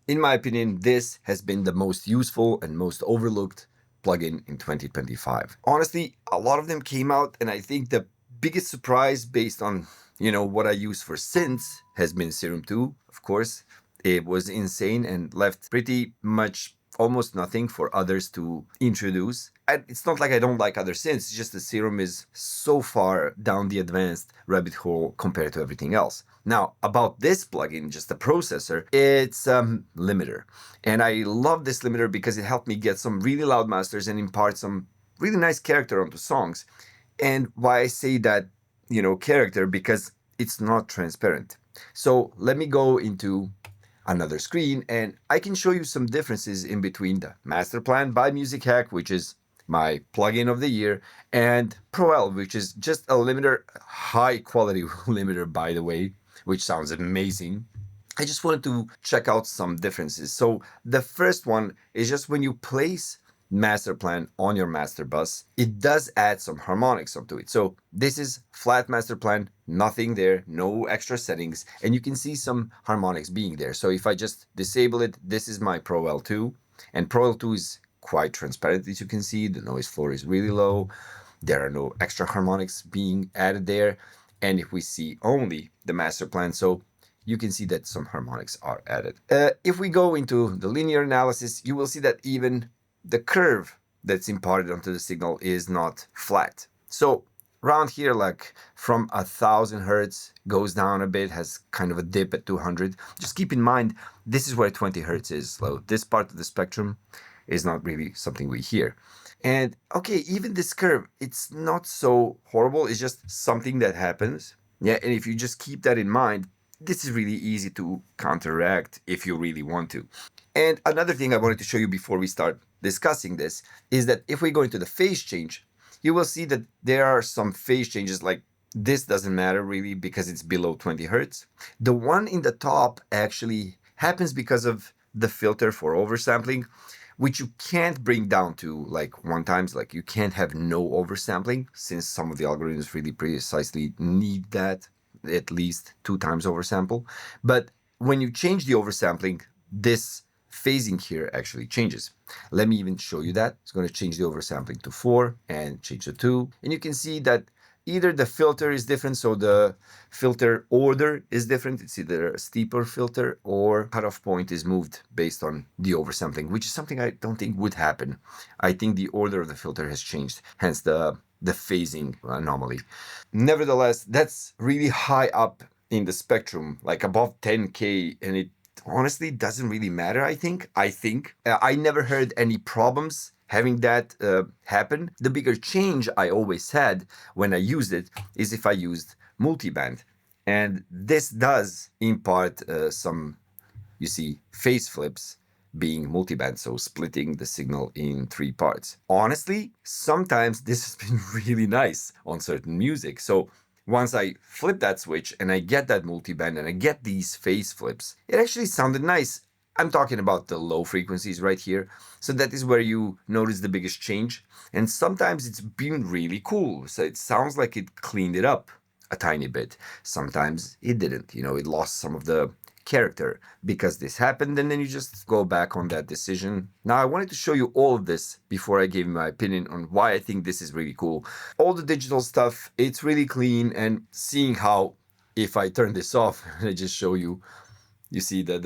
in my opinion, this has been the most useful and most overlooked plugin in 2025. Honestly, a lot of them came out, and I think the biggest surprise based on what I use for synths has been Serum 2, of course. It was insane and left pretty much almost nothing for others to introduce. It's not like I don't like other synths, it's just the Serum is so far down the advanced rabbit hole compared to everything else. Now, about this plugin, just the processor, it's limiter. And I love this limiter because it helped me get some really loud masters and impart some really nice character onto songs. And why I say that, character, because it's not transparent. So let me go into another screen and I can show you some differences in between the Master Plan by Music Hack, which is my plugin of the year, and Pro-L, which is just a limiter, high quality limiter, by the way, which sounds amazing. I just wanted to check out some differences. So the first one is just when you place Master Plan on your master bus, it does add some harmonics onto it. So this is flat Master Plan, nothing there, no extra settings, and you can see some harmonics being there. So if I just disable it, this is my Pro L2, and Pro L2 is quite transparent, as you can see. The noise floor is really low. There are no extra harmonics being added there. And if we see only the Master Plan, so you can see that some harmonics are added. If we go into the linear analysis, you will see that even the curve that's imparted onto the signal is not flat. So around here, like from 1000 hertz, goes down a bit, has kind of a dip at 200. Just keep in mind, this is where 20 hertz is slow. This part of the spectrum is not really something we hear. And okay, even this curve, it's not so horrible. It's just something that happens. Yeah, and if you just keep that in mind, this is really easy to counteract if you really want to. And another thing I wanted to show you before we start discussing this is that if we go into the phase change, you will see that there are some phase changes, like this doesn't matter really because it's below 20 hertz. The one in the top actually happens because of the filter for oversampling, which you can't bring down to like 1 times. Like you can't have no oversampling since some of the algorithms really precisely need that at least 2 times oversample. But when you change the oversampling, this phasing here actually changes. Let me even show you that. It's going to change the oversampling to 4 and change to 2. And you can see that either the filter is different, so the filter order is different. It's either a steeper filter or cutoff point is moved based on the oversampling, which is something I don't think would happen. I think the order of the filter has changed, hence the phasing anomaly. Nevertheless, that's really high up in the spectrum, like above 10K, and it honestly doesn't really matter, I think. I never heard any problems having that happen. The bigger change I always had when I used it is if I used multiband. And this does impart some, you see, phase flips being multiband, so splitting the signal in 3 parts. Honestly, sometimes this has been really nice on certain music. So once I flip that switch and I get that multiband and I get these phase flips, it actually sounded nice. I'm talking about the low frequencies right here. So that is where you notice the biggest change. And sometimes it's been really cool. So it sounds like it cleaned it up a tiny bit. Sometimes it didn't. It lost some of the character because this happened, and then you just go back on that decision. Now, I wanted to show you all of this before I gave you my opinion on why I think this is really cool. All the digital stuff, it's really clean, and seeing how if I turn this off, I just show you, you see that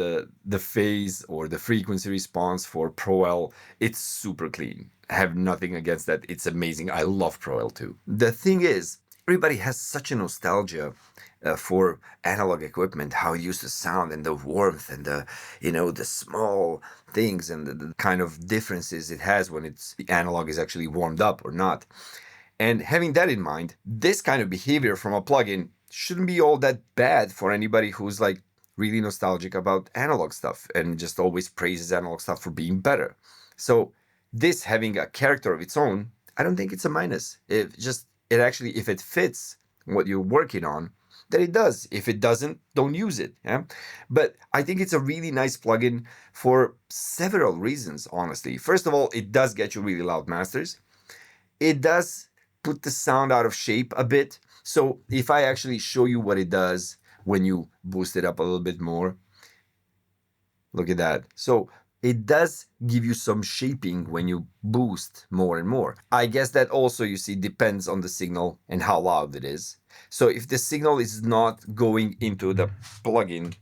the phase or the frequency response for Pro-L, it's super clean. I have nothing against that. It's amazing. I love Pro-L too. The thing is, everybody has such a nostalgia for analog equipment, how it used to sound, and the warmth, and the small things, and the kind of differences it has when the analog is actually warmed up or not. And having that in mind, this kind of behavior from a plugin shouldn't be all that bad for anybody who's like really nostalgic about analog stuff and just always praises analog stuff for being better. So this having a character of its own, I don't think it's a minus. If it fits what you're working on, then it does. If it doesn't, don't use it. Yeah? But I think it's a really nice plugin for several reasons, honestly. First of all, it does get you really loud masters. It does put the sound out of shape a bit. So if I actually show you what it does when you boost it up a little bit more, Look at that. So it does give you some shaping when you boost more and more. I guess that also, you see, depends on the signal and how loud it is. So if the signal is not going into the plugin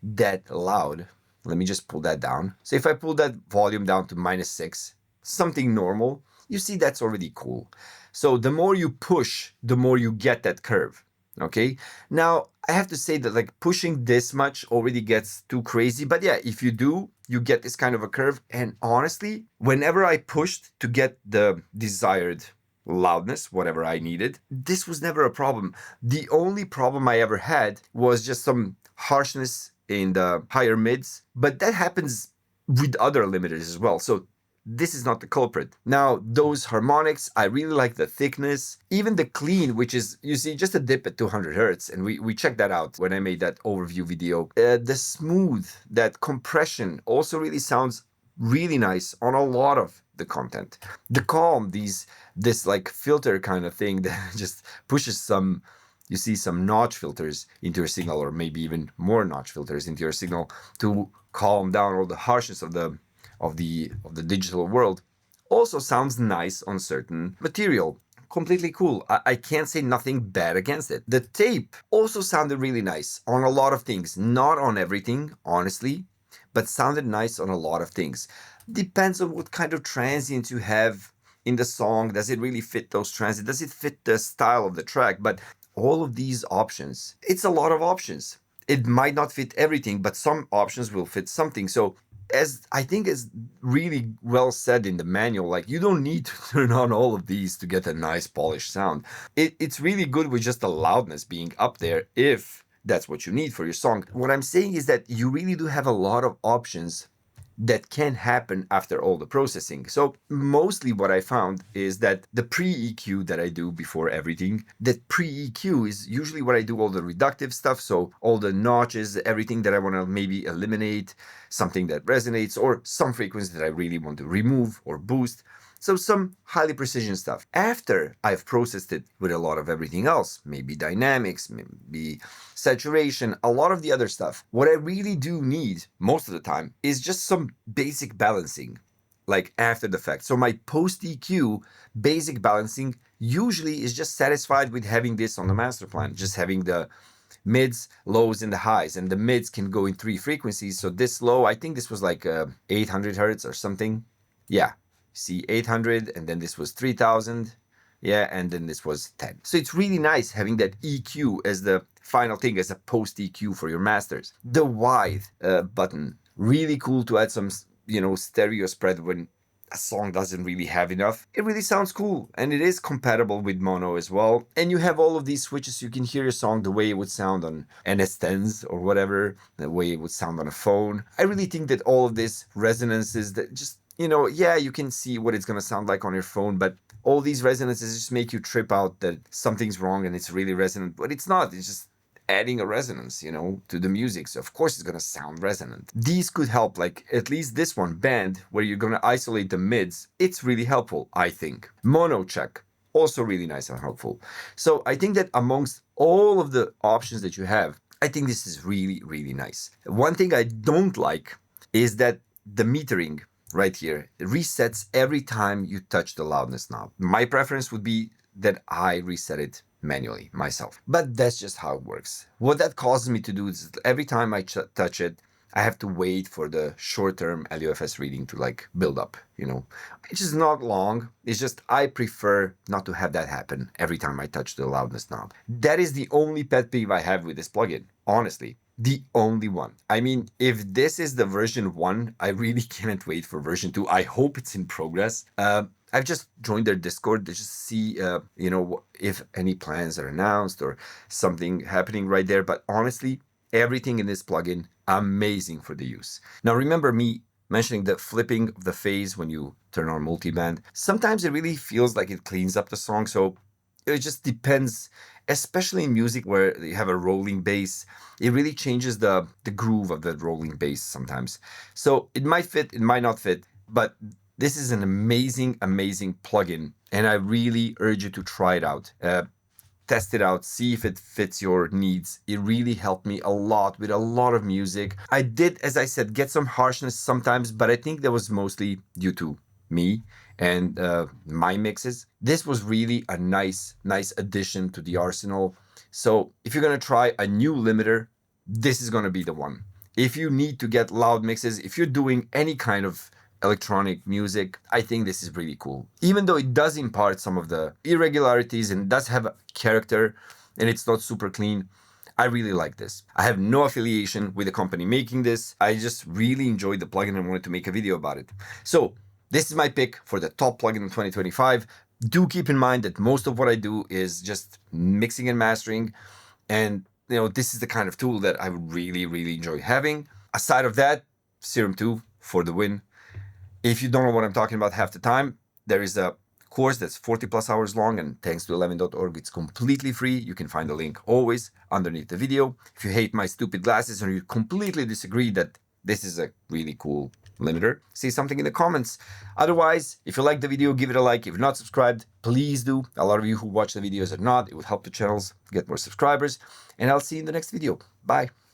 that loud, let me just pull that down. So if I pull that volume down to -6, something normal, you see that's already cool. So the more you push, the more you get that curve. Okay. Now I have to say that like pushing this much already gets too crazy. But yeah, if you do, you get this kind of a curve. And honestly, whenever I pushed to get the desired loudness, whatever I needed, this was never a problem. The only problem I ever had was just some harshness in the higher mids, but that happens with other limiters as well. So this is not the culprit. Now, those harmonics, I really like the thickness, even the clean, which is, you see, just a dip at 200 hertz. And we checked that out when I made that overview video. The smooth, that compression also really sounds really nice on a lot of the content. The calm, this like filter kind of thing that just pushes some, you see, some notch filters into your signal, or maybe even more notch filters into your signal to calm down all the harshness of the digital world, also sounds nice on certain material. Completely cool. I can't say nothing bad against it. The tape also sounded really nice on a lot of things. Not on everything, honestly, but sounded nice on a lot of things. Depends on what kind of transients you have in the song. Does it really fit those transients? Does it fit the style of the track? But all of these options, it's a lot of options. It might not fit everything, but some options will fit something. So as I think is really well said in the manual, like you don't need to turn on all of these to get a nice polished sound. It's really good with just the loudness being up there if that's what you need for your song. What I'm saying is that you really do have a lot of options that can happen after all the processing. So mostly what I found is that the pre-EQ that I do before everything, that pre-EQ is usually what I do all the reductive stuff. So all the notches, everything that I want to maybe eliminate, something that resonates, or some frequency that I really want to remove or boost. So some highly precision stuff. After I've processed it with a lot of everything else, maybe dynamics, maybe saturation, a lot of the other stuff, what I really do need most of the time is just some basic balancing, like after the fact. So my post EQ basic balancing usually is just satisfied with having this on the master plan, just having the mids, lows, and the highs. And the mids can go in 3 frequencies. So this low, I think this was like 800 hertz or something. Yeah, see 800, and then this was 3000. Yeah, and then this was 10. So it's really nice having that EQ as the final thing, as a post EQ for your masters. The wide button, really cool to add some, stereo spread when a song doesn't really have enough. It really sounds cool, and it is compatible with mono as well. And you have all of these switches. You can hear your song the way it would sound on NS10s or whatever, the way it would sound on a phone. I really think that all of this resonances that just, yeah, you can see what it's going to sound like on your phone, but all these resonances just make you trip out that something's wrong and it's really resonant, but it's not. It's just adding a resonance, to the music. So of course it's going to sound resonant. These could help, like at least this one, band, where you're going to isolate the mids. It's really helpful, I think. Mono check, also really nice and helpful. So I think that amongst all of the options that you have, I think this is really, really nice. One thing I don't like is that the metering right here resets every time you touch the loudness knob. My preference would be that I reset it manually myself, but that's just how it works. What that causes me to do is every time I touch it, I have to wait for the short-term LUFS reading to like build up, which is not long. It's just I prefer not to have that happen every time I touch the loudness knob. That is the only pet peeve I have with this plugin, honestly. The only one. I mean, if this is the version 1, I really can't wait for version 2. I hope it's in progress. I've just joined their Discord to just see, if any plans are announced or something happening right there. But honestly, everything in this plugin, amazing for the use. Now, remember me mentioning the flipping of the phase when you turn on multiband. Sometimes it really feels like it cleans up the song. So it just depends, especially in music where you have a rolling bass. It really changes the groove of the rolling bass sometimes. So it might fit, it might not fit, but this is an amazing, amazing plugin, and I really urge you to try it out. test it out, see if it fits your needs. It really helped me a lot with a lot of music. I did, as I said, get some harshness sometimes, but I think that was mostly due to me and my mixes. This was really a nice addition to the arsenal. So if you're gonna try a new limiter, this is gonna be the one. If you need to get loud mixes, if you're doing any kind of electronic music, I think this is really cool. Even though it does impart some of the irregularities and does have a character and it's not super clean, I really like this. I have no affiliation with the company making this. I just really enjoyed the plugin and wanted to make a video about it. So this is my pick for the top plugin in 2025. Do keep in mind that most of what I do is just mixing and mastering, and this is the kind of tool that I would really enjoy having. Aside of that, Serum 2 for the win. If you don't know what I'm talking about half the time, there is a course that's 40 plus hours long, and thanks to 11.org, it's completely free. You can find the link always underneath the video. If you hate my stupid glasses or you completely disagree that this is a really cool limiter, say something in the comments. Otherwise, if you like the video, give it a like. If you're not subscribed, please do. A lot of you who watch the videos are not. It would help the channels get more subscribers. And I'll see you in the next video. Bye.